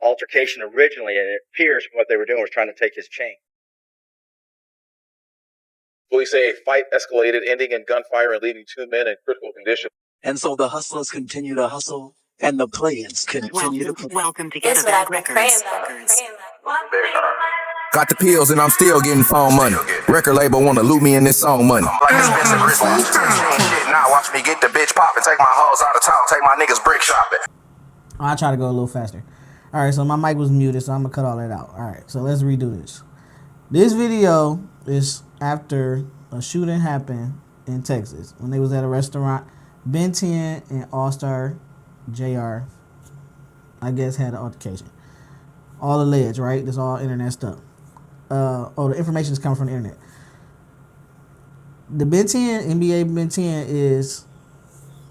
altercation originally, and it appears what they were doing was trying to take his chain. Police say a fight escalated, ending in gunfire and leaving 2 men in critical condition. And so the hustlers continue to hustle, and the players continue to play. Welcome to Get a Bag Records. Got the pills and I'm still getting phone money. Record label wanna loot me in this song money. Like expensive wristwatches. Shit, now watch me get the bitch poppin'. Take my hoes out of town, take my niggas brick shopping. I try to go a little faster. All right, so my mic was muted, so I'm gonna cut all that out. All right, so let's redo this. This video is after a shooting happened in Texas when they was at a restaurant. Ben10 and Allstar JR, I guess, had an altercation. All alleged, right? This all internet stuff. The information is coming from the internet. The Ben10, NBA Ben10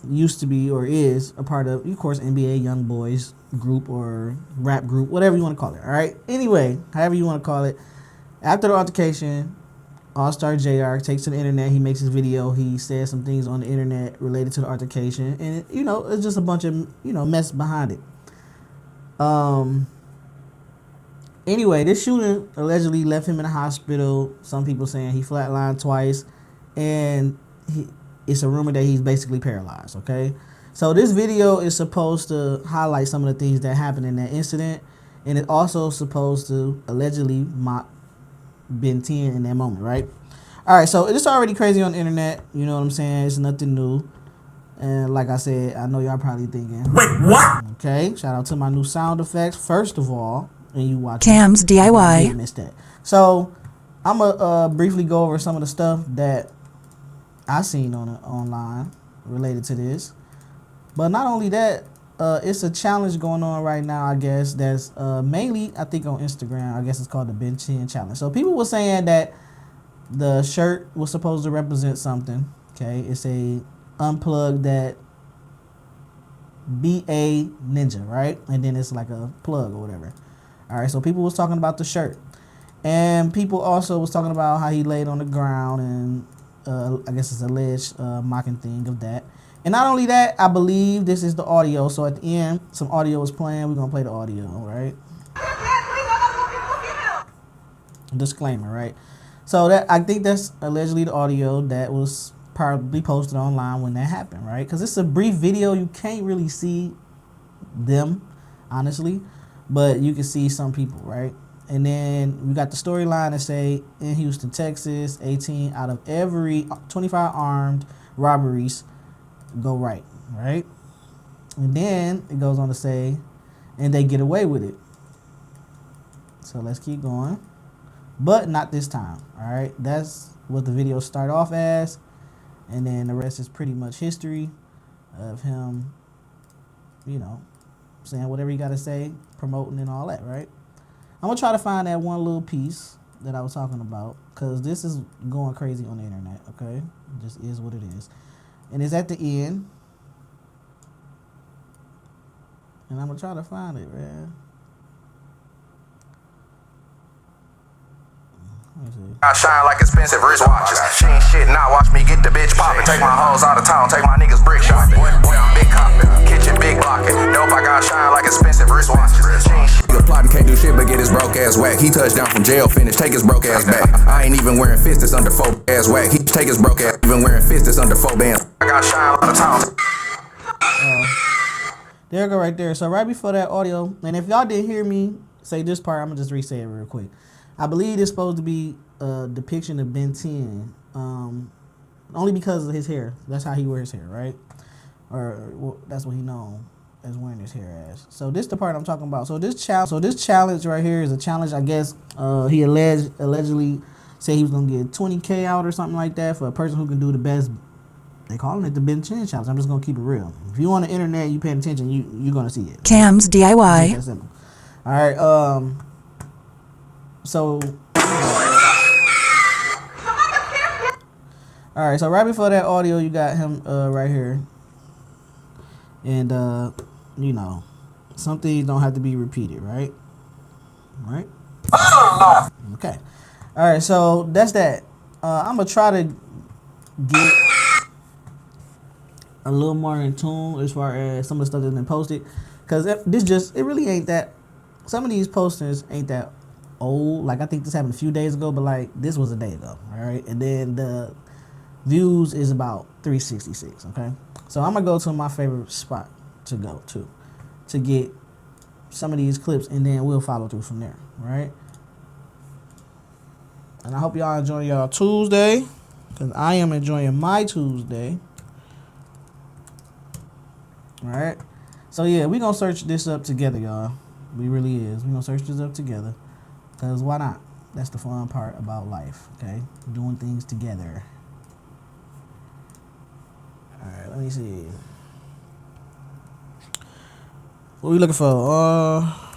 used to be or is a part of course, NBA Young Boys group or rap group, whatever you want to call it. All right. Anyway, however you want to call it. After the altercation, Allstar JR takes to the internet. He makes his video. He says some things on the internet related to the altercation, and it's just a bunch of mess behind it. Anyway, this shooting allegedly left him in the hospital. Some people saying he flatlined twice, and it's a rumor that he's basically paralyzed. Okay, so this video is supposed to highlight some of the things that happened in that incident, and it's also supposed to allegedly mock Ben10 in that moment, right? All right, so it's already crazy on the internet. You know what I'm saying? It's nothing new. And like I said, I know y'all probably thinking, wait, what? Okay, shout out to my new sound effects. First of all, and you watch Camsdiy. You missed that. So I'm gonna briefly go over some of the stuff that I seen online related to this. But not only that, it's a challenge going on right now, I guess, that's mainly, I think, on Instagram. I guess it's called the Ben10 challenge. So people were saying that the shirt was supposed to represent something. Okay, it's a unplug that BA Ninja, right? And then it's like a plug or whatever. All right, so people was talking about the shirt, and people also was talking about how he laid on the ground, and I guess it's alleged mocking thing of that. And not only that, I believe this is the audio. So at the end, some audio is playing. We're gonna play the audio, right? Disclaimer, right? So that, I think that's allegedly the audio that was probably posted online when that happened, right? Because it's a brief video. You can't really see them, honestly, but you can see some people, right? And then we got the storyline that say, in Houston, Texas, 18 out of every 25 armed robberies go right? And then it goes on to say, and they get away with it. So let's keep going. But not this time, all right? That's what the video start off as. And then the rest is pretty much history of him, saying whatever you got to say, promoting and all that, right? I'm going to try to find that one little piece that I was talking about, because this is going crazy on the internet, okay? It just is what it is. And it's at the end. And I'm going to try to find it, man. I shine like expensive wristwatches. She ain't shit, now watch me get the bitch poppin'. Take my hoes out of town, take my niggas brick shopping. Boy, I'm big coppin', kitchen big blockin'. Dope, I got shine like expensive wristwatches. She ain't shit. Nigga plotting can't do shit but get his broke ass whack. He touched down from jail, finished, take his broke ass back. I ain't even wearing fists that's under 4 ass whack. He take his broke ass, even wearing fists that's under 4 bands. I got shine out of town. There you go right there. So right before that audio, and if y'all didn't hear me say this part, I'm gonna just re-say it real quick. I believe it's supposed to be a depiction of Ben10, only because of his hair. That's how he wears his hair, right? Or well, that's what he known as wearing his hair as. So this is the part I'm talking about. So this challenge right here is a challenge. I guess he allegedly said he was gonna get 20K out or something like that for a person who can do the best. They calling it the Ben10 challenge. I'm just gonna keep it real. If you on the internet, you paying attention, you're gonna see it. Camsdiy. That's simple. All right. So. All right. So right before that audio, you got him right here, and some things don't have to be repeated, right? Right. Okay. All right. So that's that. I'm gonna try to get a little more in tune as far as some of the stuff that's been posted, because it really ain't that some of these posters ain't that old. Like, I think this happened a few days ago, but like this was a day ago. All right, and then the views is about 366. Okay, so I'm gonna go to my favorite spot to go to get some of these clips, and then we'll follow through from there. All right, and I hope y'all enjoying y'all Tuesday, because I am enjoying my Tuesday. All right, so yeah, we gonna search this up together, y'all. We really is. We gonna search this up together, because why not? That's the fun part about life, okay? Doing things together. All right, let me see. What we looking for?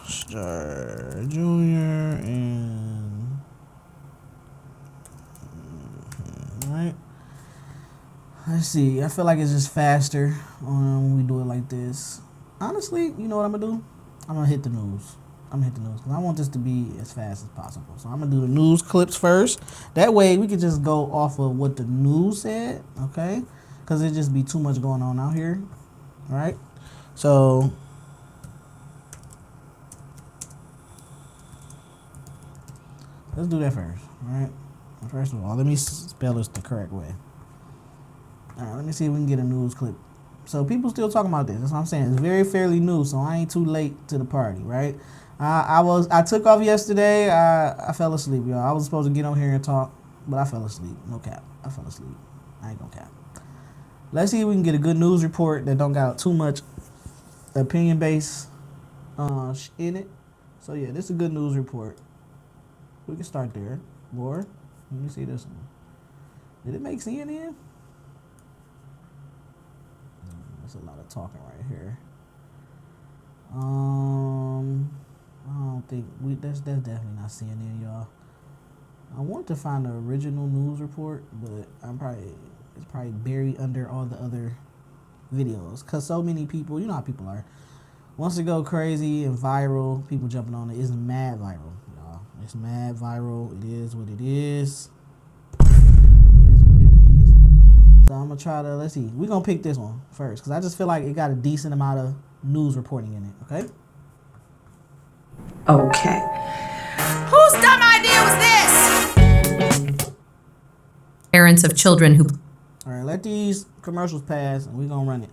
Allstar Junior and all right. Let's see. I feel like it's just faster when we do it like this. Honestly, you know what I'm gonna do? I'm gonna hit the news. Because I want this to be as fast as possible. So I'm gonna do the news clips first. That way we can just go off of what the news said, okay? Because it just be too much going on out here, all right? So let's do that first, all right? First of all, let me spell this the correct way. All right, let me see if we can get a news clip. So people still talking about this. That's what I'm saying. It's very fairly new, so I ain't too late to the party, right? I took off yesterday. I fell asleep, y'all. I was supposed to get on here and talk, but I fell asleep. No cap. I fell asleep. I ain't gonna cap. Let's see if we can get a good news report that don't got too much opinion base in it. So yeah, this is a good news report. We can start there. Or let me see this one. Did it make CNN? There's a lot of talking right here. I don't think that's definitely not CNN, y'all. I want to find the original news report, but it's probably buried under all the other videos, cause so many people, you know how people are. Once it go crazy and viral, people jumping on it. It's mad viral, y'all. It's mad viral. It is what it is. So I'm gonna try to, let's see. We're gonna pick this one first, because I just feel like it got a decent amount of news reporting in it, okay? Okay. Whose dumb idea was this? Parents of children who... All right, let these commercials pass, and we're gonna run it.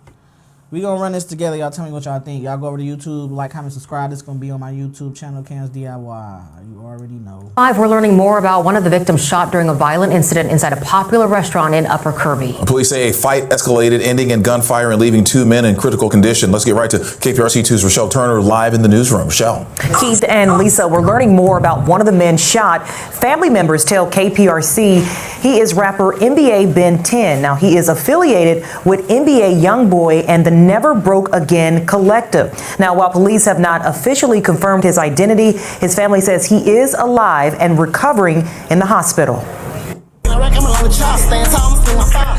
We're gonna run this together. Y'all tell me what y'all think. Y'all go over to YouTube, like, comment, subscribe. This is gonna be on my YouTube channel, Camsdiy. You already know. Live, we're learning more about one of the victims shot during a violent incident inside a popular restaurant in Upper Kirby. Police say a fight escalated, ending in gunfire and leaving 2 men in critical condition. Let's get right to KPRC2's Rochelle Turner live in the newsroom. Rochelle. Keith and Lisa, we're learning more about one of the men shot. Family members tell KPRC he is rapper NBA Ben10. Now, he is affiliated with NBA Youngboy and the Never Broke Again collective. Now, while police have not officially confirmed his identity, his family says he is alive and recovering in the hospital.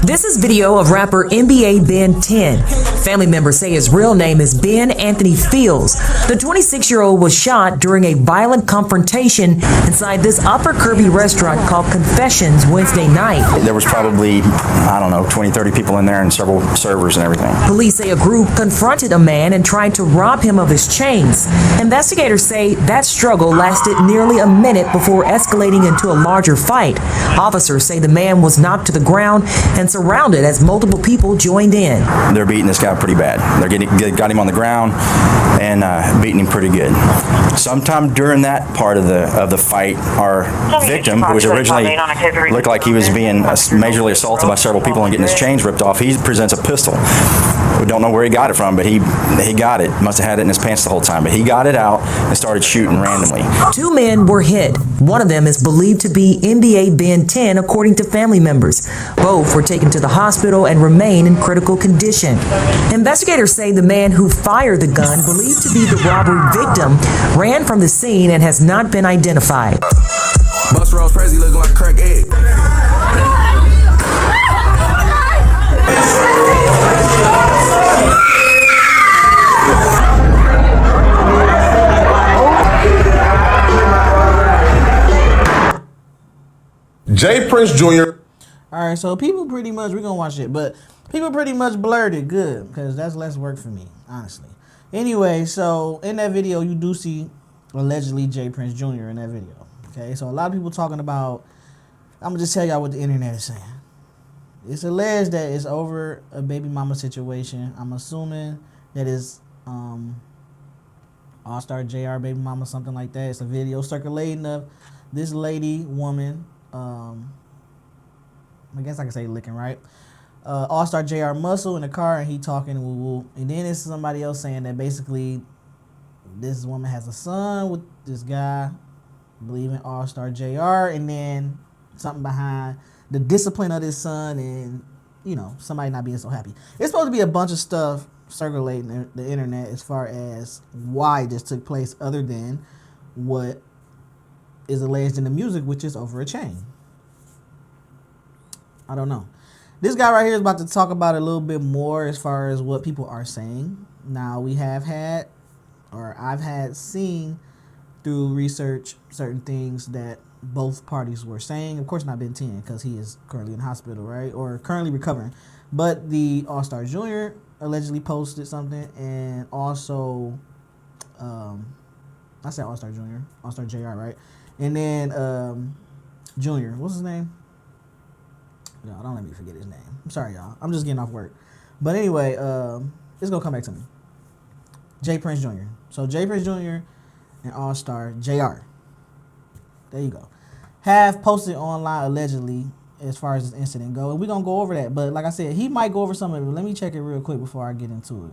This is video of rapper NBA Ben10. Family members say his real name is Ben Anthony Fields. The 26-year-old was shot during a violent confrontation inside this Upper Kirby restaurant called Confessions Wednesday night. There was probably, 20, 30 people in there and several servers and everything. Police say a group confronted a man and tried to rob him of his chains. Investigators say that struggle lasted nearly a minute before escalating into a larger fight. Officers say the man was knocked to the ground and surrounded as multiple people joined in. They're beating this guy pretty bad. Got him on the ground and beating him pretty good. Sometime during that part of the fight, our victim, who was originally looked like he was being majorly assaulted by several people and getting his chains ripped off, he presents a pistol. We don't know where he got it from, but he got it. Must have had it in his pants the whole time, but he got it out and started shooting randomly. 2 men were hit. One of them is believed to be NBA Ben10, according to family members. Both were taken to the hospital and remain in critical condition. Investigators say the man who fired the gun, believed to be the robbery victim, ran from the scene and has not been identified. Bus Rose Presley looking like a crack egg. Jay Prince Jr. All right, so people pretty much, we're gonna watch it, but people pretty much blurred it good, because that's less work for me, honestly. Anyway, so in that video, you do see allegedly J Prince Jr. in that video. Okay, so a lot of people talking about, I'm going to just tell y'all what the internet is saying. It's alleged that it's over a baby mama situation. I'm assuming that it's Allstar JR baby mama, something like that. It's a video circulating of this woman, I guess I can say licking, right? Allstar JR muscle in the car, and he talking woo woo. And then it's somebody else saying that basically this woman has a son with this guy, believing Allstar JR, and then something behind the discipline of this son, and you know, somebody not being so happy. It's supposed to be a bunch of stuff circulating the internet as far as why this took place, other than what is alleged in the music, which is over a chain. I don't know. This guy right here is about to talk about it a little bit more as far as what people are saying. Now, I've had seen through research certain things that both parties were saying. Of course not Ben10, because he is currently in hospital, right? Or currently recovering. But the Allstar Jr. allegedly posted something, and also, I said Allstar Jr., Allstar JR, right? And then Junior, what's his name? Y'all, don't let me forget his name. I'm sorry, y'all. I'm just getting off work. But anyway, it's going to come back to me. J Prince Jr. So J Prince Jr. and Allstar JR, there you go, have posted online allegedly as far as this incident goes. And we're going to go over that. But like I said, he might go over some of it. Let me check it real quick before I get into it.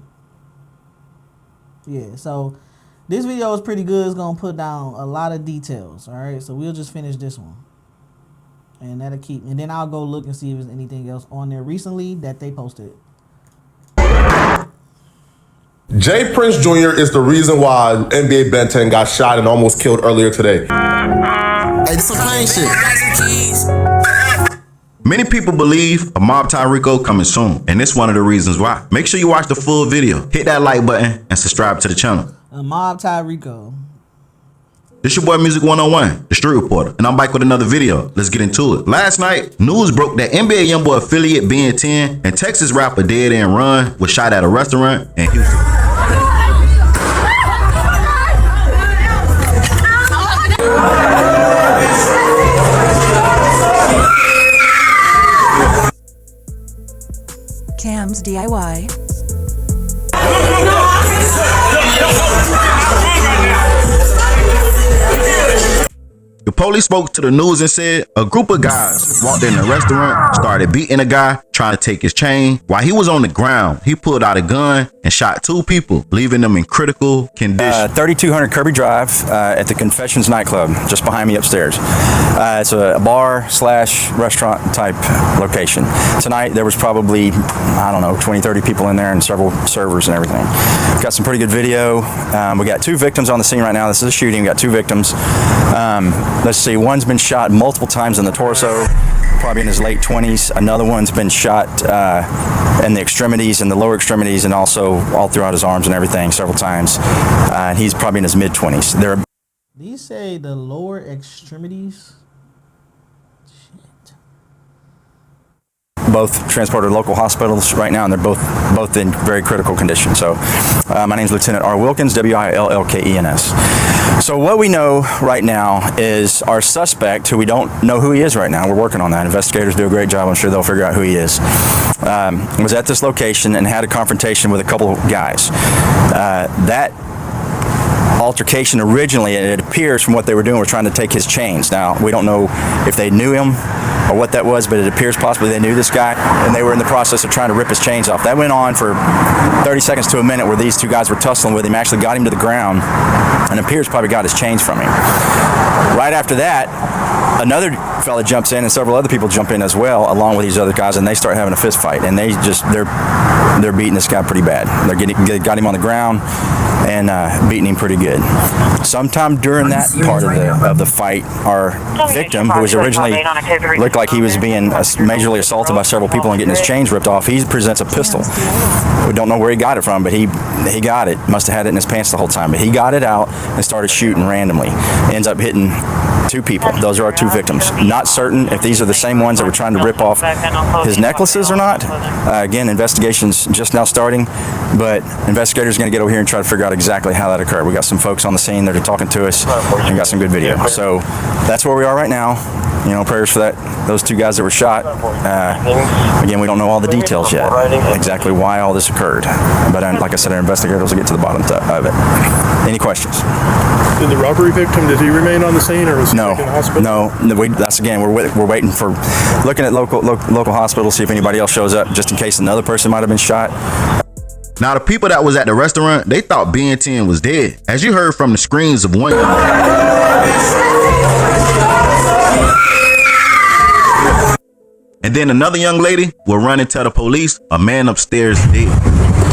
Yeah, so this video is pretty good. It's going to put down a lot of details. All right, so we'll just finish this one. And that'll keep, and then I'll go look and see if there's anything else on there recently that they posted. J Prince Jr. is the reason why NBA Ben10 got shot and almost killed earlier today. Hey, this some plain shit. Many people believe a Mob Tyrico coming soon, and it's one of the reasons why. Make sure you watch the full video, hit that like button, and subscribe to the channel. A Mob Tyrico. This your boy Music 101, the Street Reporter, and I'm back with another video. Let's get into it. Last night, news broke that NBA YoungBoy affiliate Ben10 and Texas rapper Dead End Run was shot at a restaurant in Houston. Camsdiy. The police spoke to the news and said a group of guys walked in the restaurant, started beating a guy, trying to take his chain. While he was on the ground, he pulled out a gun and shot 2 people, leaving them in critical condition. 3200 Kirby Drive at the Confessions nightclub, just behind me upstairs. It's a bar/restaurant type location. Tonight there was probably, I don't know, 20, 30 people in there and several servers and everything. Got some pretty good video. We got 2 victims on the scene right now. This is a shooting. We got 2 victims. Let's see, one's been shot multiple times in the torso, probably in his late 20s. Another one's been shot in the extremities, in the lower extremities, and also all throughout his arms and everything several times. And he's probably in his mid-20s. Did he say the lower extremities? Shit. Both transported to local hospitals right now, and they're both in very critical condition. So my name is Lieutenant R. Wilkins, Willkens. So what we know right now is our suspect, who we don't know who he is right now. We're working on that. Investigators do a great job. I'm sure they'll figure out who he is. Was at this location and had a confrontation with a couple of guys. That altercation originally, and it appears from what they were doing, were trying to take his chains. Now, we don't know if they knew him or what that was, but it appears possibly they knew this guy, and they were in the process of trying to rip his chains off. That went on for 30 seconds to a minute where these 2 guys were tussling with him, actually got him to the ground, and it appears probably got his chains from him. Right after that, another fella jumps in and several other people jump in as well, along with these other guys, and they start having a fist fight, and they're beating this guy pretty bad. They got him on the ground and beating him pretty good. Sometime during that part of the fight, our victim, who was originally looked like he was being majorly assaulted by several people and getting his chains ripped off, he presents a pistol. We don't know where he got it from, but he got it. Must have had it in his pants the whole time, but he got it out and started shooting randomly. Ends up hitting 2 people. Those are our 2 victims. Not certain if these are the same ones that were trying to rip off his necklaces or not. Again, investigation's just now starting, but investigators are going to get over here and try to figure out exactly how that occurred. We got some folks on the scene that are talking to us and got some good video. So that's where we are right now. You know, prayers for those 2 guys that were shot. Again, we don't know all the details yet, exactly why all this occurred. But like I said, our investigators will get to the bottom of it. Any questions? Did the robbery victim, did he remain on the scene or was he taken to the hospital? No. That's again, we're waiting for, looking at local hospitals, see if anybody else shows up, just in case another person might have been shot. Now, the people that was at the restaurant, they thought Ben10 was dead. As you heard from the screams of one. And then another young lady will run and tell the police a man upstairs is dead.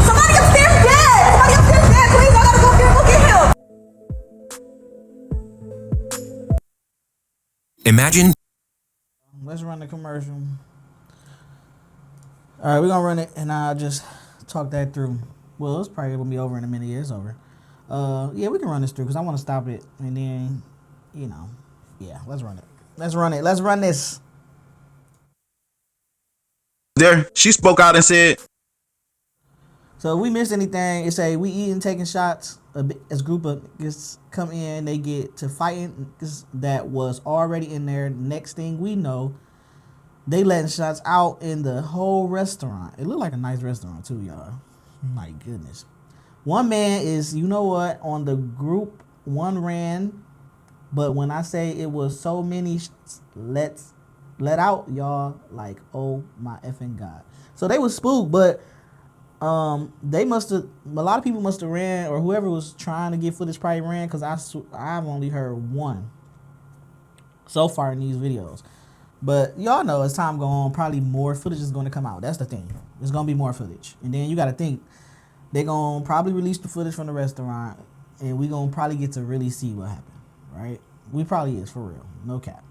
Somebody upstairs dead! Somebody upstairs dead! Please, I gotta go get him! Imagine. Let's run the commercial. All right, we're gonna run it and I'll just talk that through. Well, it's probably gonna be over in a minute. Yeah, it's over. Yeah, we can run this through because I want to stop it and then, you know, yeah, let's run it. Let's run it. Let's run this. There, she spoke out and said, so if we missed anything, it say we eating, taking shots. As a group of niggas come in, they get to fighting that was already in there. Next thing we know, they letting shots out in the whole restaurant. It looked like a nice restaurant too, y'all. My goodness. One man is, you know what, on the group, one ran, but when I say it was so many let out, y'all, like, oh my effing God. So they was spooked, but they must have, a lot of people must have ran, or whoever was trying to get footage probably ran, because I've only heard one so far in these videos. But y'all know as time go on, probably more footage is going to come out. That's the thing. There's going to be more footage. And then you got to think, they're going to probably release the footage from the restaurant, and we're going to probably get to really see what happened, right? We probably is, for real. No cap.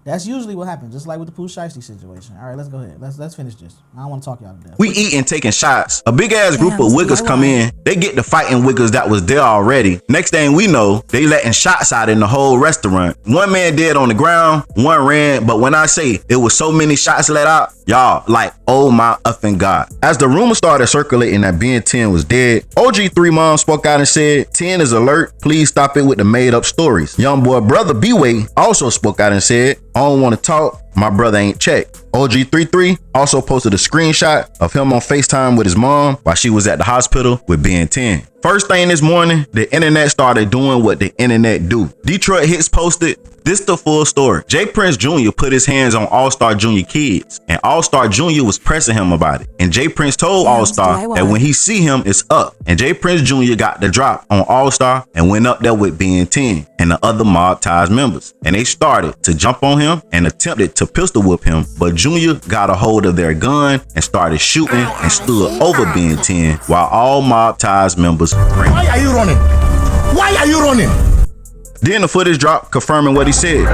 That's usually what happens, just like with the Pooh Shiesty situation. All right, let's go ahead. Let's finish this. I don't want to talk y'all to death. we eating, taking shots. A big ass group of wiggers come in. They get to fighting wiggers that was there already. Next thing we know, they letting shots out in the whole restaurant. One man dead on the ground, one ran. But when I say it was so many shots let out, y'all, like, oh my effing God. As the rumor started circulating that Ben10 was dead, OG3 mom spoke out and said, 10 is alert. Please stop it with the made up stories. Young boy brother B-Way also spoke out and said, I don't want to talk. My brother ain't checked. OG33 also posted a screenshot of him on FaceTime with his mom while she was at the hospital with Ben10. First thing this morning, the internet started doing what the internet do. Detroit Hits posted, this the full story. J Prince Jr. put his hands on Allstar Jr. kids, and Allstar Jr. was pressing him about it. And J Prince told Allstar that when he see him, it's up. And J Prince Jr. got the drop on Allstar and went up there with Ben10 and the other mob ties members. And they started to jump on him and attempted to pistol whip him, but Jr. got a hold of their gun and started shooting and stood over Ben10 while all mob ties members ran. Why are you running? Why are you running? Then the footage dropped confirming what he said.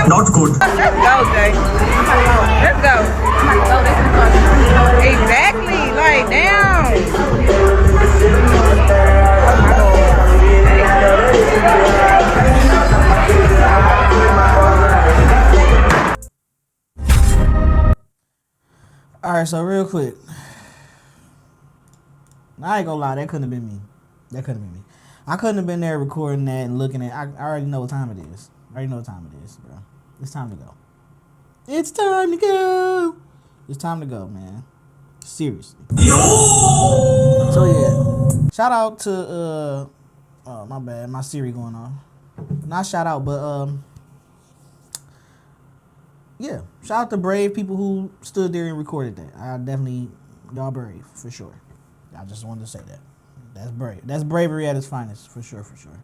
Not good. Let's go, Jay. Let's go. Exactly. Like, damn. All right, so real quick. I ain't gonna lie, that couldn't have been me. That couldn't have been me. I couldn't have been there recording that and looking at. I already know what time it is. I already know what time it is, bro. It's time to go. It's time to go. It's time to go, man. Seriously. So yeah, shout out to oh my bad, my Siri going on. Not shout out, but yeah, shout out to brave people who stood there and recorded that. I definitely, y'all brave for sure. I just wanted to say that. That's brave. That's bravery at its finest for sure, for sure.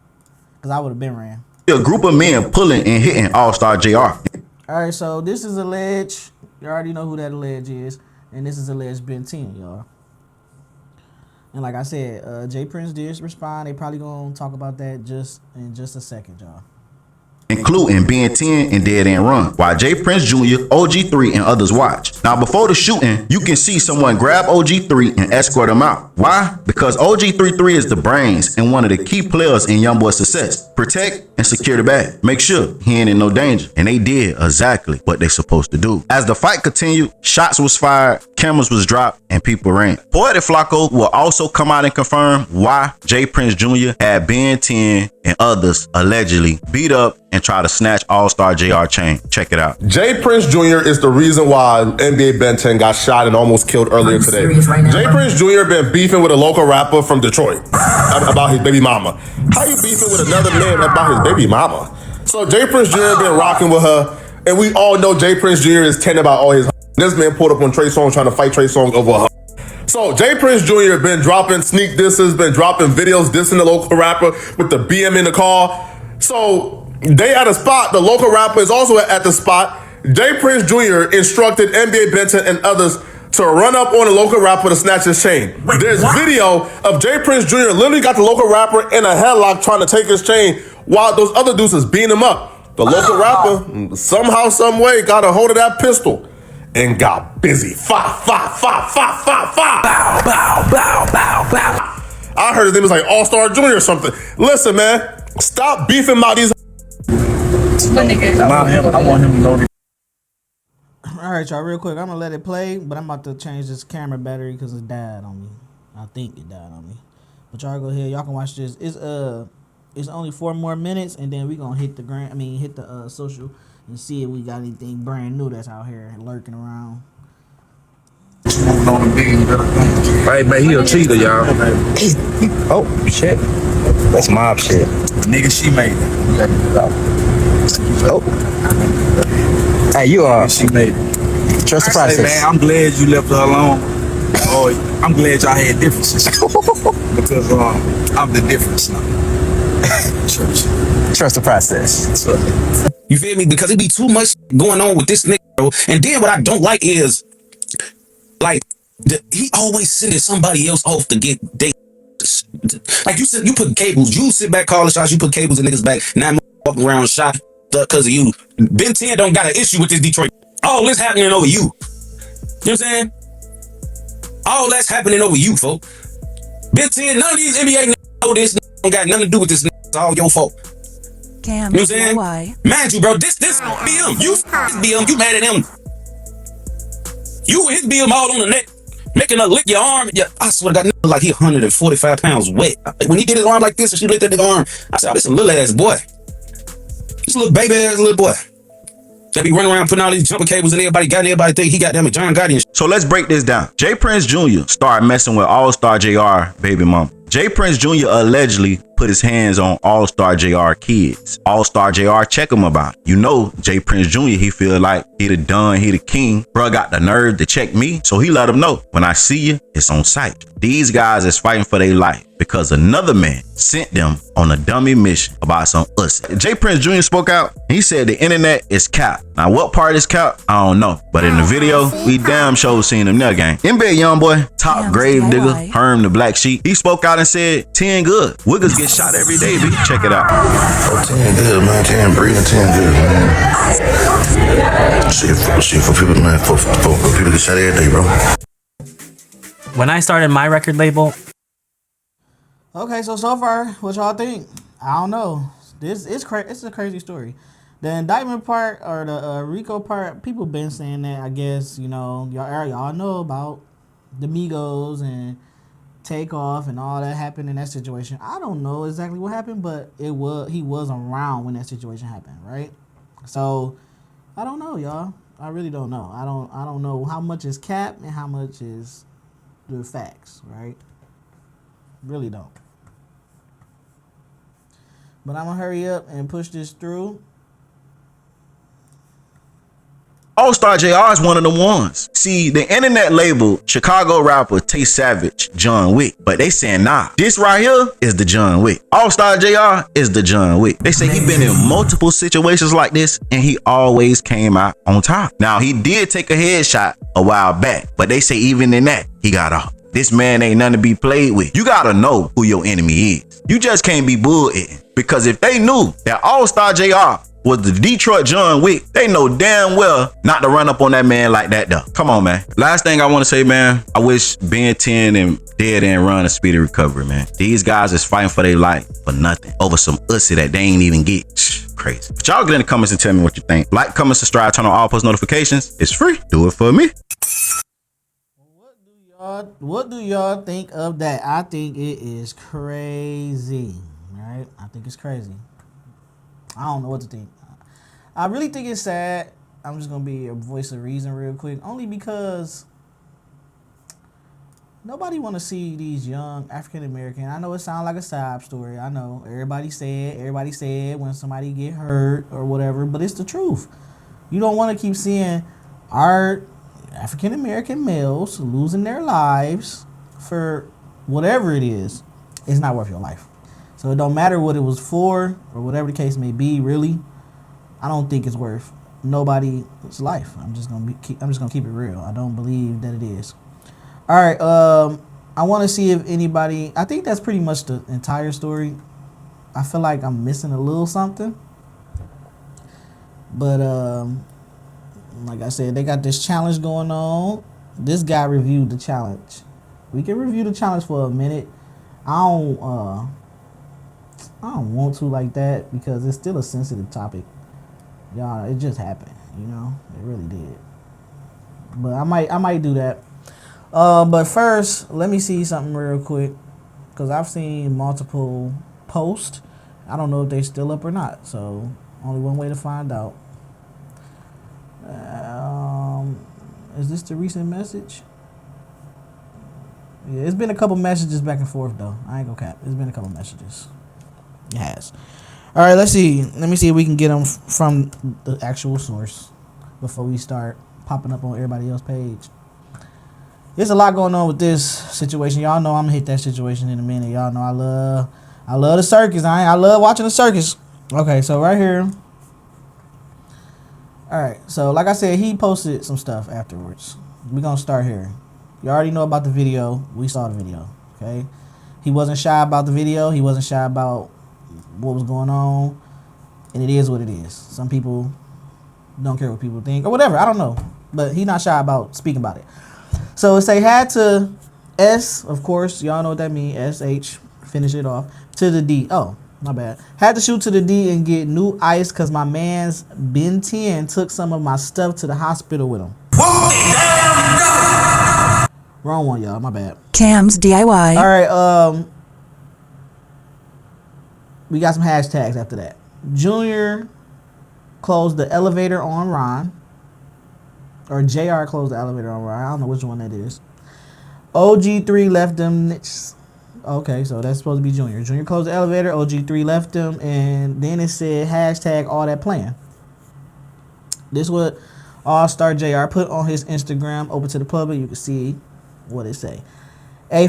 Because I would have been ran. A group of men pulling and hitting Allstar JR. All right, so this is alleged. You already know who that alleged is, and this is alleged Ben10, y'all. And like I said, J Prince did respond. They probably gonna talk about that in just a second, y'all. Including Ben10 and Dead End Run, while J Prince Jr., OG3, and others watch. Now, before the shooting, you can see someone grab OG3 and escort him out. Why? Because OG33 is the brains and one of the key players in Youngboy's success. Protect and secure the bag. Make sure he ain't in no danger. And they did exactly what they supposed to do. As the fight continued, shots was fired, cameras was dropped, and people ran. Poetic Flacco will also come out and confirm why J Prince Jr. had Ben10 and others allegedly beat up and try to snatch Allstar JR chain. Check it out. J Prince Jr. is the reason why NBA Ben10 got shot and almost killed earlier today. J Prince Jr. been beefing with a local rapper from Detroit about his baby mama. How you beefing with another man about his baby mama? So J Prince Jr. been rocking with her, and we all know J Prince Jr. is 10 about all his. This man pulled up on Trey Songz trying to fight Trey Songz over her. So J Prince Jr. been dropping sneak disses, been dropping videos dissing the local rapper with the BM in the car. So they at a spot, the local rapper is also at the spot. J Prince Jr. instructed NBA Ben10 and others to run up on the local rapper to snatch his chain. There's video of J Prince Jr. literally got the local rapper in a headlock trying to take his chain while those other dudes is beating him up. The local rapper somehow, some way got a hold of that pistol and got busy. Bow, bow, bow, bow, bow. I heard his name was like Allstar Jr. or something. Listen, man, stop beefing about these. I want him to know. All right, y'all, real quick. I'm gonna let it play, but I'm about to change this camera battery because it died on me. I think it died on me. But y'all go ahead. Y'all can watch this. It's only 4 more minutes, and then we gonna hit the social and see if we got anything brand new that's out here lurking around. Hey, man, he a cheater, y'all. Oh, shit. That's mob shit. Nigga, she made it. Oh. Hey, you are. She made it. Trust the process. Hey, man, I'm glad you left her alone. Oh, I'm glad y'all had differences. Because I'm the difference now. Trust the process. You feel me? Because it be too much going on with this nigga, bro. And then what I don't like is, like, he always sending somebody else off to get they. Like you put cables. You sit back calling shots. You put cables in niggas back. Now I'm walking around shot because of you. Ben10 don't got an issue with this Detroit. All this happening over you. You know what I'm saying? All that's happening over you, folks. Ben10, none of these NBA niggas know this. Don't got nothing to do with this. It's all your fault. Camsdiy. You know what I'm saying? Mind you, bro, this BM. You his BM. You mad at him. You his BM all on the neck. Making her lick your arm. Yeah, I swear to God, like he 145 pounds wet. When he did his arm like this and she licked at his arm, I said, oh, this a little ass boy. This a little baby ass little boy. They be running around putting all these jumper cables and everybody think he got them a John Gotti. So let's break this down. J Prince Jr. started messing with Allstar JR baby mama. J Prince Jr. allegedly put his hands on Allstar JR kids. Allstar JR check him about it. You know, J Prince Jr., he feel like he the Don, he the king. Bruh got the nerve to check me, so he let him know, when I see you, it's on sight. These guys is fighting for their life because another man sent them on a dummy mission about some pussy. J Prince Jr. spoke out. He said the internet is cap. Now, what part is cap? I don't know. But in the video, we damn sure seen him there, gang. NBA Youngboy, top grave digger, Herm the Black Sheep. He spoke out and said, 10 good. Wiggers get shot every day, B. Check it out. Oh, 10 good, man. 10 breathing, 10 good, man. Shit for people, man. For people get shot every day, bro. When I started my record label. Okay, so far, what y'all think? I don't know. It's a crazy story. The indictment part or the RICO part, people been saying that. I guess, you know, y'all know about the Migos and Takeoff and all that happened in that situation. I don't know exactly what happened, but he was around when that situation happened, right? So I don't know, y'all. I really don't know. I don't know how much is cap and how much is the facts, right? Really don't. But I'm gonna hurry up and push this through. Allstar JR is one of the ones. See, the internet labeled Chicago rapper Tay Savage John Wick, but they saying nah, this right here is the John Wick. Allstar JR is the John Wick. They say he been in multiple situations like this and he always came out on top. Now, he did take a headshot a while back, but they say even in that, he got off. This man ain't nothing to be played with. You gotta know who your enemy is. You just can't be bullshitting, because if they knew that Allstar JR was the Detroit John Wick, they know damn well not to run up on that man like that though. Come on, man. Last thing I want to say, man, I wish Ben10 and Dead and Run a speedy recovery, man. These guys is fighting for their life for nothing over some ussy that they ain't even get. Crazy. But y'all get in the comments and tell me what you think. Like, comment, subscribe, turn on all post notifications. It's free. Do it for me. What do y'all think of that? I think it is crazy, right? I think it's crazy. I don't know what to think. I really think it's sad. I'm just gonna be a voice of reason real quick, only because nobody want to see these young African American. I know it sounds like a sob story. I know everybody said when somebody get hurt or whatever, but it's the truth. You don't want to keep seeing our African American males losing their lives for whatever it is. It's not worth your life. So it don't matter what it was for or whatever the case may be. Really, I don't think it's worth nobody's life. I'm just gonna keep it real. I don't believe that it is. All right. I want to see if anybody. I think that's pretty much the entire story. I feel like I'm missing a little something, but like I said, they got this challenge going on. This guy reviewed the challenge. We can review the challenge for a minute. I don't want to like that because it's still a sensitive topic. Y'all, it just happened, you know? It really did. But I might do that. But first, let me see something real quick, because I've seen multiple posts. I don't know if they're still up or not, so only one way to find out. Is this the recent message? Yeah, it's been a couple messages back and forth though. I ain't gonna cap. It's been a couple messages. It has. All right, let's see. Let me see if we can get them from the actual source before we start popping up on everybody else's page. There's a lot going on with this situation. Y'all know I'm gonna hit that situation in a minute. Y'all know I love the circus. I love watching the circus. Okay, so right here. All right, so like I said, he posted some stuff afterwards. We're gonna start here. You already know about the video. We saw the video, okay? He wasn't shy about the video. He wasn't shy about what was going on, and it is what it is. Some people don't care what people think or whatever. I don't know, but he's not shy about speaking about it. So it say had to S, of course, y'all know what that means. SH, finish it off, to the D. Oh, my bad. Had to shoot to the D and get new ice because my man's Ben10 took some of my stuff to the hospital with him. Wrong one, y'all. My bad. Camsdiy. All right. We got some hashtags after that. Junior closed the elevator on Ron. Or JR closed the elevator on Ron. I don't know which one that is. OG3 left them. Okay, so that's supposed to be Junior. Junior closed the elevator. OG3 left them. And then it said hashtag all that playing. This is what Allstar JR put on his Instagram. Open to the public. You can see what it say.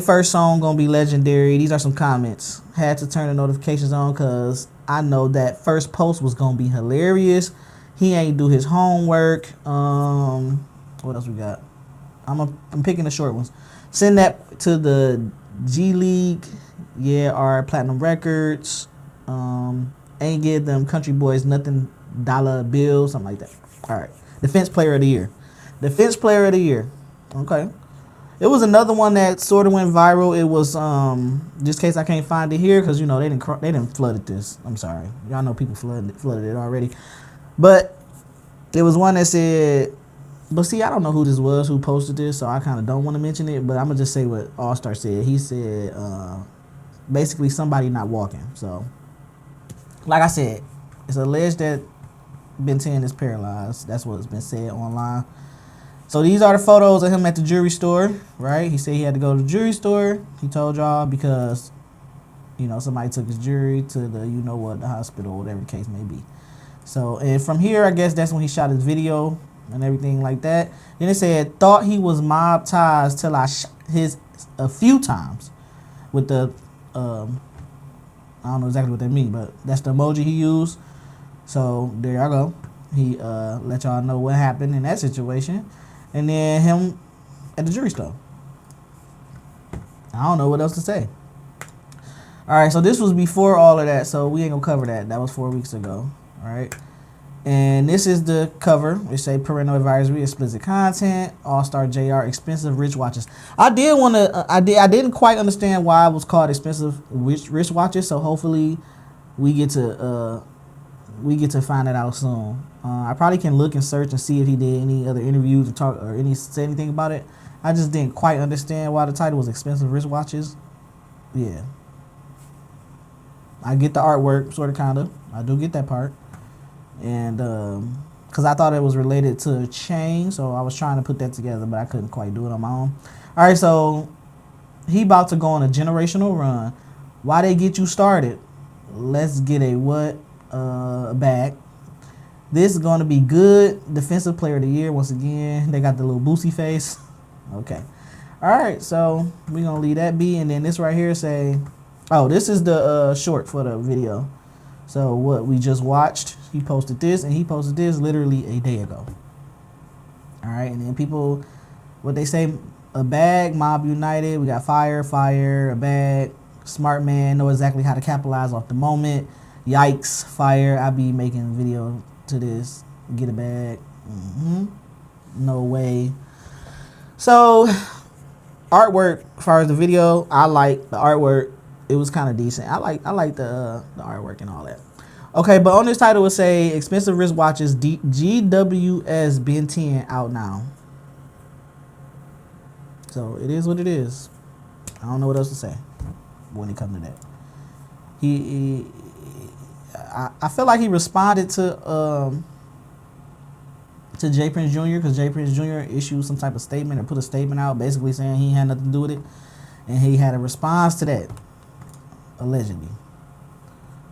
First song gonna be legendary. These are some comments. Had to turn the notifications on because I know that first post was gonna be hilarious. He ain't do his homework. What else we got? I'm picking the short ones. Send that to the G League. Yeah, our Platinum Records. Ain't give them country boys nothing dollar bill, something like that. All right. Defense Player of the Year. Defense Player of the Year. Okay. It was another one that sort of went viral. It was just in case I can't find it here because you know they didn't flooded this. I'm sorry, y'all know people flooded it already. But there was one that said, but see, I don't know who this was who posted this, so I kind of don't want to mention it. But I'm gonna just say what Allstar said. He said basically somebody not walking. So, like I said, it's alleged that Ben10 is paralyzed. That's what's been said online. So these are the photos of him at the jewelry store, right? He said he had to go to the jewelry store. He told y'all because, you know, somebody took his jewelry to the, you know what, the hospital, whatever the case may be. So, and from here, I guess that's when he shot his video and everything like that. Then it said, thought he was mob ties till I shot his a few times with the, I don't know exactly what that means, but that's the emoji he used. So there y'all go. He let y'all know what happened in that situation. And then him at the jewelry store. I don't know what else to say. All right, so this was before all of that, so we ain't gonna cover that. That was 4 weeks ago. All right. And this is the cover. It say parental advisory, explicit content, Allstar JR, expensive rich watches. I didn't quite understand why it was called expensive rich watches. So hopefully we get to find it out soon. I probably can look and search and see if he did any other interviews or talk or say anything about it. I just didn't quite understand why the title was expensive wrist watches. Yeah, I get the artwork, sort of, kind of. I do get that part. And because I thought it was related to a chain, so I was trying to put that together, but I couldn't quite do it on my own. All right, so he about to go on a generational run. Why they get you started? Let's get a what bag. This is going to be good. Defensive player of the year once again. They got the little boosty face. Okay. All right, so we're going to leave that be. And then this right here say, oh, this is the short for the video. So what we just watched, he posted this, and he posted this literally a day ago. All right, and then people, what they say, a bag, mob united, we got fire, a bag, smart man, know exactly how to capitalize off the moment, yikes, fire, I be making video to this, get a bag, no way. So, artwork, as far as the video, I like the artwork. It was kind of decent. I like the artwork and all that. Okay, but on this title it say expensive wristwatches GWS Ben10 out now. So it is what it is. I don't know what else to say when it comes to that. I feel like he responded to J Prince Jr. because J Prince Jr. issued some type of statement or put a statement out basically saying he had nothing to do with it, and he had a response to that. Allegedly.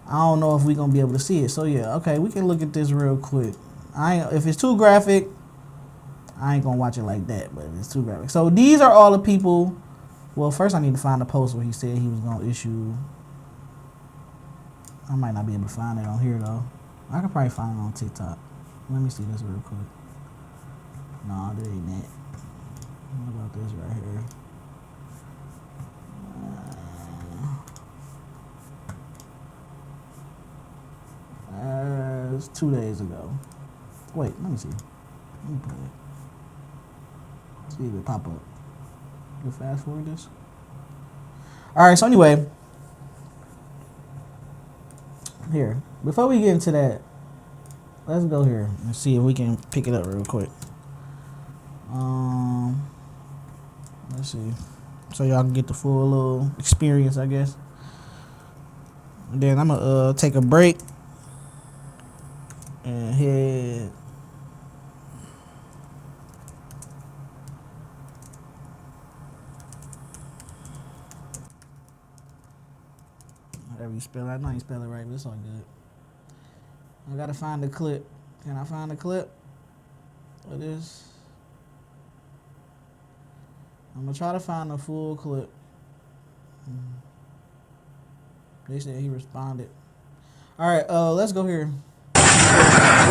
I don't know if we're gonna be able to see it. So yeah, okay, we can look at this real quick. If it's too graphic, I ain't gonna watch it like that, but it's too graphic. So these are all the people. Well, first I need to find the post where he said he was gonna issue. I might not be able to find it on here though. I could probably find it on TikTok. Let me see this real quick. No, that ain't it. What about this right here? It's 2 days ago. Wait, let me see. Let me put it. See if it pop up. You fast forward this. All right. So anyway, here. Before we get into that, let's go here and see if we can pick it up real quick. Let's see. So y'all can get the full little experience, I guess. And then I'm gonna take a break. And hit whatever you spell it. I know you spell it right, but it's all good. I gotta find the clip. Can I find the clip of this? I'm gonna try to find the full clip. They said he responded. All right, let's go here.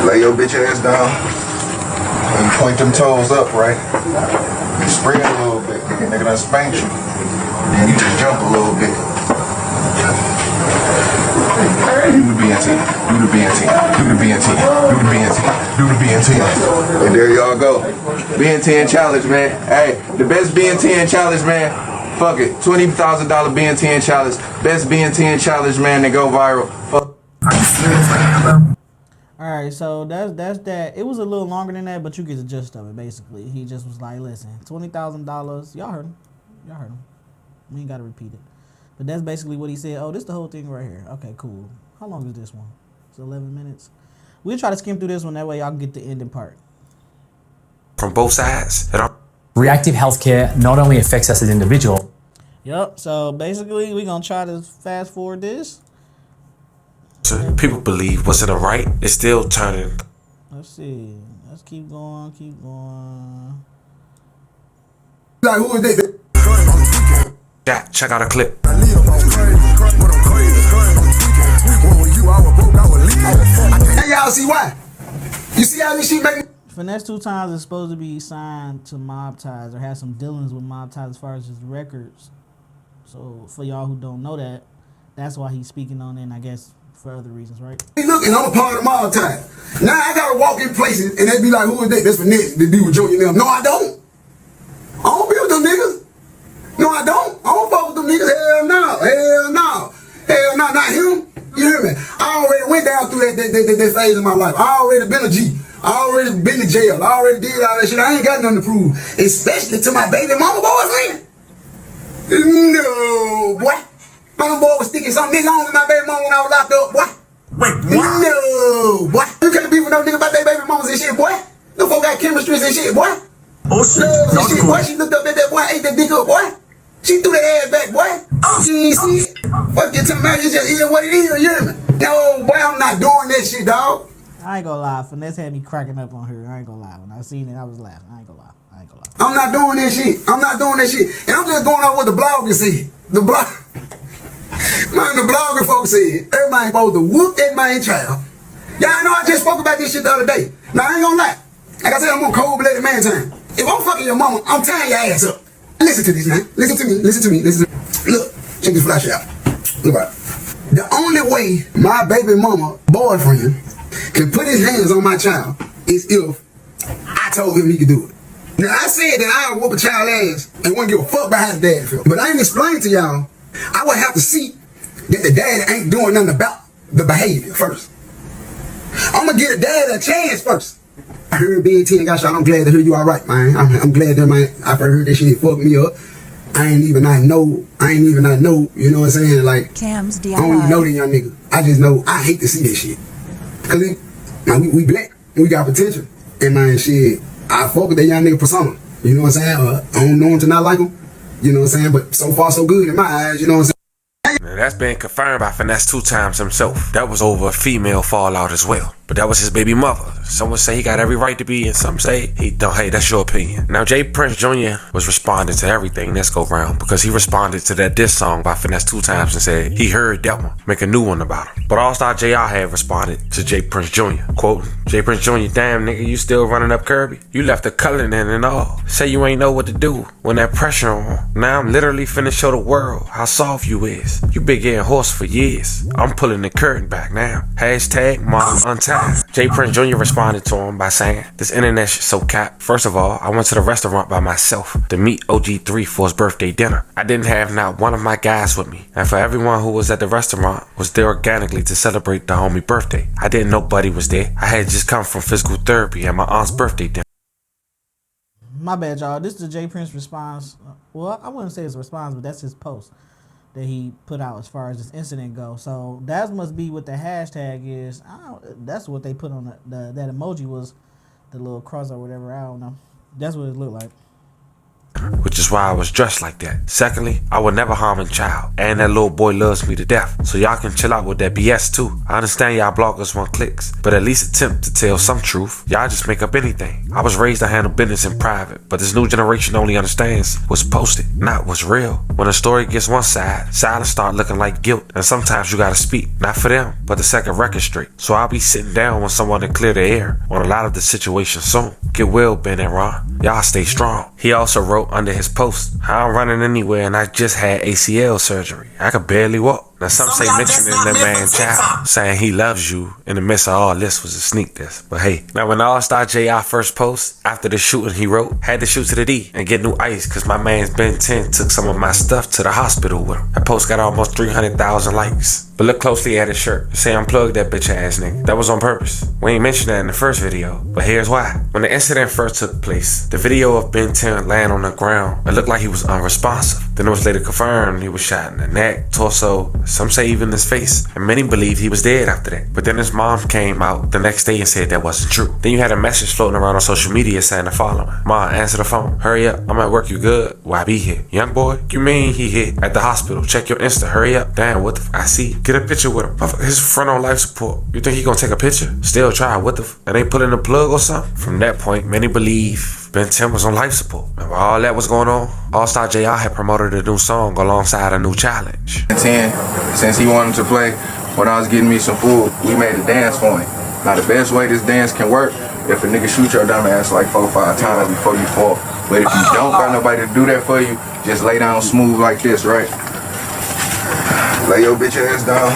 Lay your bitch ass down and point them toes up, right? You spread a little bit, nigga done spanked you. And you just jump a little bit. Do the BNT, do the BNT, do the BNT, do the BNT, do the BNT. And there y'all go. Ben10 challenge, man. Hey, the best Ben10 challenge, man. Fuck it. $20,000 Ben10 challenge. Best Ben10 challenge, man, that go viral. Fuck. Alright, so that's that. It was a little longer than that, but you get the gist of it, basically. He just was like, listen, $20,000. Y'all heard him. Y'all heard him. We ain't got to repeat it. But that's basically what he said. Oh, this is the whole thing right here. Okay, cool. How long is this one? It's 11 minutes. We'll try to skim through this one. That way y'all can get the ending part. From both sides. Reactive healthcare not only affects us as individuals. Yep. So basically, we're going to try to fast forward this. People believe what's in the right is still turning. Let's see. Let's keep going, keep going. Like, who is this? Yeah, check out a clip. Hey, y'all see why? You see how this shit make me? Finesse 2 Times is supposed to be signed to Mob Ties or have some dealings with Mob Ties as far as his records. So for y'all who don't know that, that's why he's speaking on it, and I guess for other reasons, right? Hey, look, and I'm a part of Mob Ties. Now I gotta walk in places and they be like, who is that? That's Finesse. They be with Junior and them. No, I don't. I don't be with them niggas. No, I don't. I don't fuck with them niggas. Hell no. Hell no. Hell no. Not him. You hear me? I already went down through that phase of my life. I already been a G. I already been to jail. I already did all that shit. I ain't got nothing to prove. Especially to my baby mama boyfriend. No, boy. My little boy was sticking some nigga on with my baby mama when I was locked up, boy. Wait, what? No, boy. You can't be with no nigga about their baby mamas and shit, boy. No folk got chemistries and shit, boy. Oh shit. No shit, boy. She looked up at that boy, ate that dick up, boy. She threw that ass back, boy. She ain't see it. Fuck you talking about, it's just what it is, you hear me? No, boy, I'm not doing that shit, dog. I ain't gonna lie, Finesse had me cracking up on her. I ain't gonna lie. When I seen it, I was laughing. I ain't gonna lie. I'm not doing that shit. I'm not doing that shit. And I'm just going off what the blogger said. The blogger folks said, everybody supposed to whoop that man child. Y'all know I just spoke about this shit the other day. Now, I ain't gonna lie. Like I said, I'm on cold-blooded man time. If I'm fucking your mama, I'm tying your ass up. Listen to this, man. Listen to me. Look, check this flash out. Look right. The only way my baby mama boyfriend can put his hands on my child is if I told him he could do it. Now, I said that I would whoop a child ass and wouldn't give a fuck about how the dad felt. But I ain't explained to y'all, I would have to see that the dad ain't doing nothing about the behavior first. I'm gonna give the dad a chance first. I heard Ben10 got shot. I'm glad to hear you all right, man. I'm glad that, man, I heard that shit fucked me up. I ain't even not know, you know what I'm saying? Like, Camsdiy. I don't even know that young nigga. I just know I hate to see that shit. Cause we black, we got potential. And man, shit, I fuck with that young nigga persona. You know what I'm saying? I don't know him to not like him. You know what I'm saying? But so far so good in my eyes, you know what I'm saying? Now, that's been confirmed by Finesse 2 Times himself. That was over a female fallout as well. But that was his baby mother. Some would say he got every right to be, and some say he don't. Hey, that's your opinion. Now, Jay Prince Jr. was responding to everything this go round because he responded to that diss song by Finesse 2 Times and said he heard that one, make a new one about him. But Allstar JR had responded to Jay Prince Jr. Quote, Jay Prince Jr., damn nigga, you still running up Kirby? You left the coloring in and all. Say you ain't know what to do when that pressure on. Now I'm literally finna show the world how soft you is. You been getting horse for years. I'm pulling the curtain back now. Hashtag mom untied. Jay Prince Jr. responded to him by saying, this internet shit so cap. First of all, I went to the restaurant by myself to meet OG3 for his birthday dinner. I didn't have not one of my guys with me. And for everyone who was at the restaurant was there organically to celebrate the homie birthday. I didn't know Buddy was there. I had just come from physical therapy at my aunt's birthday dinner. My bad, y'all. This is the Jay Prince response. Well, I wouldn't say it's a response, but that's his post that he put out as far as this incident goes. So that must be what the hashtag is. That's what they put on that emoji was the little cross or whatever. I don't know. That's what it looked like. Which is why I was dressed like that. Secondly, I would never harm a child. And that little boy loves me to death. So y'all can chill out with that BS too. I understand y'all bloggers want clicks, but at least attempt to tell some truth. Y'all just make up anything. I was raised to handle business in private, but this new generation only understands what's posted, not what's real. When a story gets one side, silence start looking like guilt. And sometimes you gotta speak, not for them, but to set the record straight. So I'll be sitting down with someone to clear the air on a lot of the situations soon. Get well, Ben and Ron. Y'all stay strong. He also wrote under his post, I'm running anywhere and I just had ACL surgery. I could barely walk. Now some say mentioning that man's child, saying he loves you in the midst of all this was a sneak diss. But hey, now when Allstar JR first post, after the shooting he wrote, had to shoot to the D and get new ice cause my man's Ben10 took some of my stuff to the hospital with him. That post got almost 300,000 likes. But look closely at his shirt. Say unplug that bitch ass nigga. That was on purpose. We ain't mentioned that in the first video, but here's why. When the incident first took place, the video of Ben10 laying on the ground, it looked like he was unresponsive. Then it was later confirmed he was shot in the neck, torso, some say even his face, and many believe he was dead after that. But then his mom came out the next day and said that wasn't true. Then you had a message floating around on social media saying the following: "Ma, answer the phone. Hurry up. I'm at work. You good? Why be here? Young boy, you mean he hit at the hospital? Check your Insta. Hurry up. Damn, what the I see. Get a picture with him. His friend on life support. You think he gonna take a picture? Still try. What the And they put in the plug or something?" From that point, many believe Ben10 was on life support. And while all that was going on, Allstar JR had promoted a new song alongside a new challenge. Ben10, since he wanted to play, when I was getting me some food, we made a dance for him. Now the best way this dance can work, if a nigga shoot your dumb ass like 4 or 5 times before you fall. But if you don't got nobody to do that for you, just lay down smooth like this, right? Lay your bitch ass down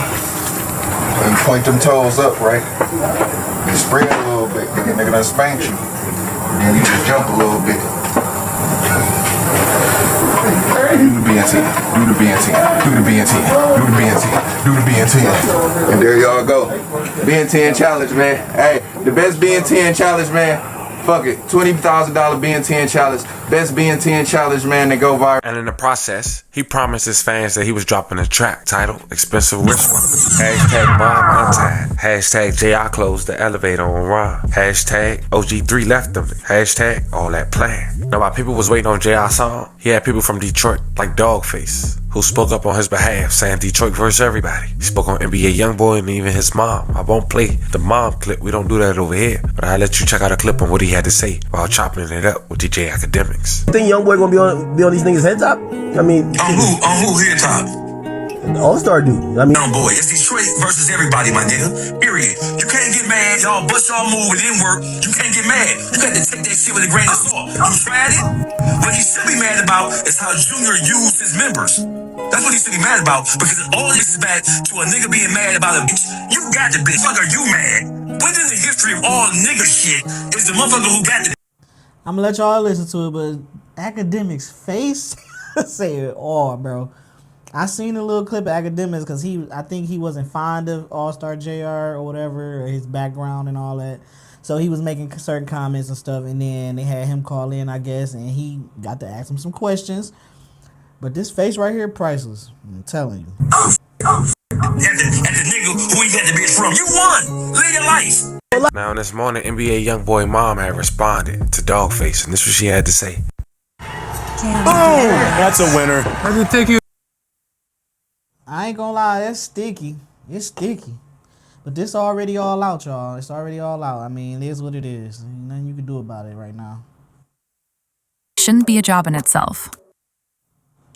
and point them toes up, right? And spread a little bit, nigga done spanked you. And you just jump a little bit. Do the BNT, do the BNT, do the BNT, do the BNT, do the BNT. And there y'all go. Ben10 challenge, man. Hey, the best Ben10 challenge, man. Fuck it. $20,000 Ben10 challenge. Best Ben10 challenge, man, that go viral. And in the process, he promised his fans that he was dropping a track titled Expensive Wristwatch. Hashtag Mom Untied. Hashtag JR closed the elevator on Ron. Hashtag OG3 left them. Hashtag all that plan. Now while people was waiting on JR's song, he had people from Detroit like Dogface who spoke up on his behalf, saying Detroit versus everybody. He spoke on NBA Youngboy and even his mom. I won't play the mom clip, we don't do that over here, but I'll let you check out a clip on what he had to say while chopping it up with DJ Academics. You think Youngboy gonna be on these niggas' head top? I mean, On who head top? All-Star dude. I mean, boy, it's Detroit versus everybody, my nigga. Period. You can't get mad. Y'all bust y'all move and didn't work. You can't get mad. You got to take that shit with a grain of salt. You tried it. What he should be mad about is how Junior used his members. That's what he should be mad about, because all this is back to a nigga being mad about a bitch. You got the bitch. Fuck, are you mad? When in the history of all nigga shit is the motherfucker who got the I'm gonna let y'all listen to it, but Academics' face say it all, bro. I seen a little clip of Academics because I think he wasn't fond of All-Star JR or whatever, or his background and all that. So he was making certain comments and stuff, and then they had him call in, I guess, and he got to ask him some questions. But this face right here, priceless. I'm telling you. and the nigga who he had the bitch from. You won. Live your life. Now this morning, NBA Youngboy mom had responded to Dogface, and this is what she had to say. Oh, that's a winner. How did it take you? I ain't gonna lie, that's sticky. It's sticky. But this already all out, y'all. It's already all out. I mean, it is what it is. Ain't nothing you can do about it right now. Shouldn't be a job in itself.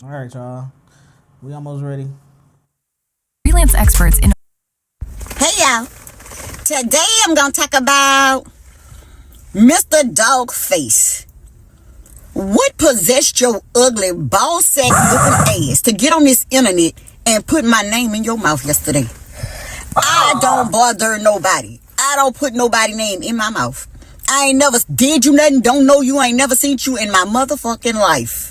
All right, y'all. We almost ready. Freelance experts in... Hey, y'all. Today I'm gonna talk about Mr. Dogface. What possessed your ugly ball sack looking ass to get on this internet and put my name in your mouth yesterday? I don't bother nobody. I don't put nobody's name in my mouth. I ain't never did you nothing, don't know you, ain't never seen you in my motherfucking life.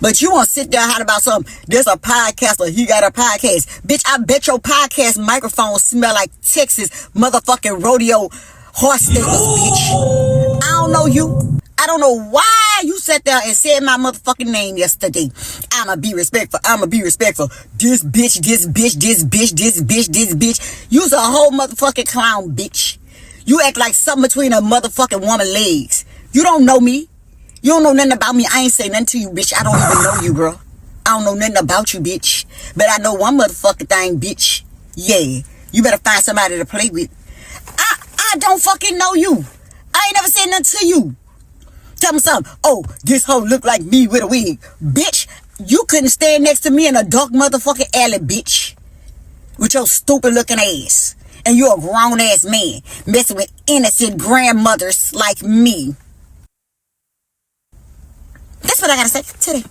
But you want to sit there and holler about something. There's a podcaster, he got a podcast. Bitch, I bet your podcast microphone smell like Texas motherfucking rodeo horse stables, bitch. I don't know you. I don't know why you sat there and said my motherfucking name yesterday. I'ma be respectful. I'ma be respectful. This bitch, this bitch, this bitch, this bitch, this bitch. You's a whole motherfucking clown, bitch. You act like something between a motherfucking woman's legs. You don't know me. You don't know nothing about me. I ain't say nothing to you, bitch. I don't even know you, girl. I don't know nothing about you, bitch. But I know one motherfucking thing, bitch. Yeah. You better find somebody to play with. I don't fucking know you. I ain't never said nothing to you. Tell me something. Oh, this hoe look like me with a wig. Bitch, you couldn't stand next to me in a dark motherfucking alley, bitch. With your stupid looking ass. And you're a grown ass man messing with innocent grandmothers like me. That's what I gotta say today.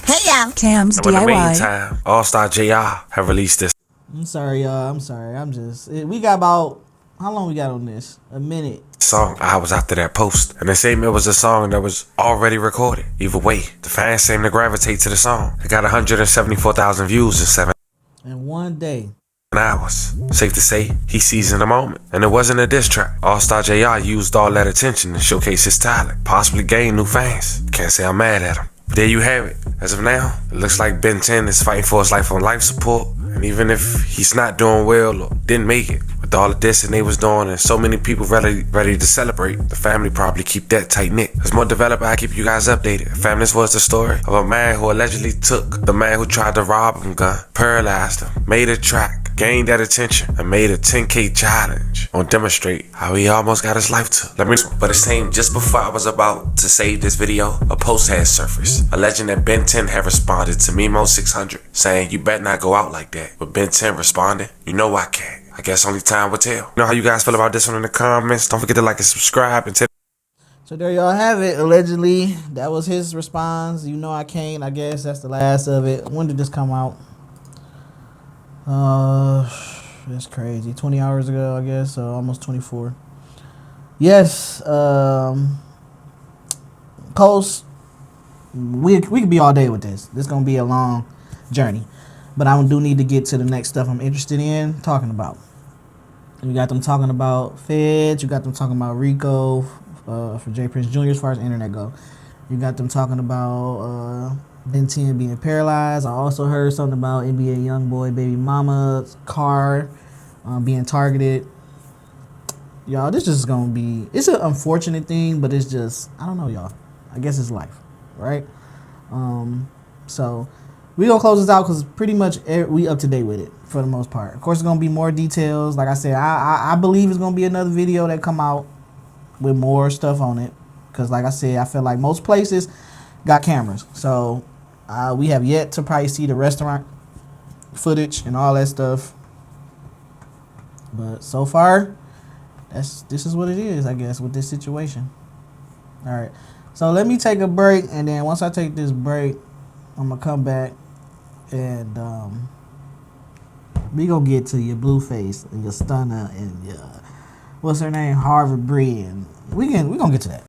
Hey, y'all. Cam's In the DIY. meantime, All-Star JR have released this I'm sorry, y'all. I'm sorry. We got about, how long we got on this? A minute. song hours after that post, and they say it was a song that was already recorded. Either way, the fans seem to gravitate to the song. It got 174,000 views in 7 In one day. hours. Safe to say, he seized the moment. And it wasn't a diss track. All-Star JR used all that attention to showcase his talent, possibly gain new fans. Can't say I'm mad at him. There you have it. As of now, it looks like Ben10 is fighting for his life on life support. And even if he's not doing well or didn't make it, with all of this and they was doing and so many people ready to celebrate, the family probably keep that tight knit. As more developed, I keep you guys updated. Fam, this was the story of a man who allegedly took the man who tried to rob him gun, paralyzed him, made a track, gained that attention, and made a 10K challenge on demonstrate how he almost got his life took. But it seemed just before I was about to save this video, a post had surfaced alleging that Ben10 had responded to Memo600 saying you better not go out like that. But Ben10 responded, you know I can't. I guess only time will tell. You know how you guys feel about this one in the comments. Don't forget to like and subscribe and tell. So there y'all have it. Allegedly, that was his response. You know I can't. I guess that's the last of it. When did this come out? That's crazy. 20 hours ago, I guess. So almost 24. Yes. Post. We could be all day with this. This is gonna be a long journey, but I do need to get to the next stuff I'm interested in talking about. You got them talking about feds. You got them talking about Rico for J Prince Jr. as far as internet go. You got them talking about Ben10 being paralyzed. I also heard something about NBA YoungBoy baby mama's car being targeted. Y'all, this is gonna be. It's an unfortunate thing, but it's just, I don't know, y'all. I guess it's life, right? So we gonna close this out because pretty much we up to date with it for the most part. Of course, it's gonna be more details. Like I said, I believe it's gonna be another video that come out with more stuff on it. Because like I said, I feel like most places got cameras. So we have yet to probably see the restaurant footage and all that stuff. But so far, this is what it is, I guess, with this situation. All right. So let me take a break, and then once I take this break, I'm gonna come back and we gonna get to your Blueface and your Stunner and your what's her name, Harvard Bree, and we gonna get to that.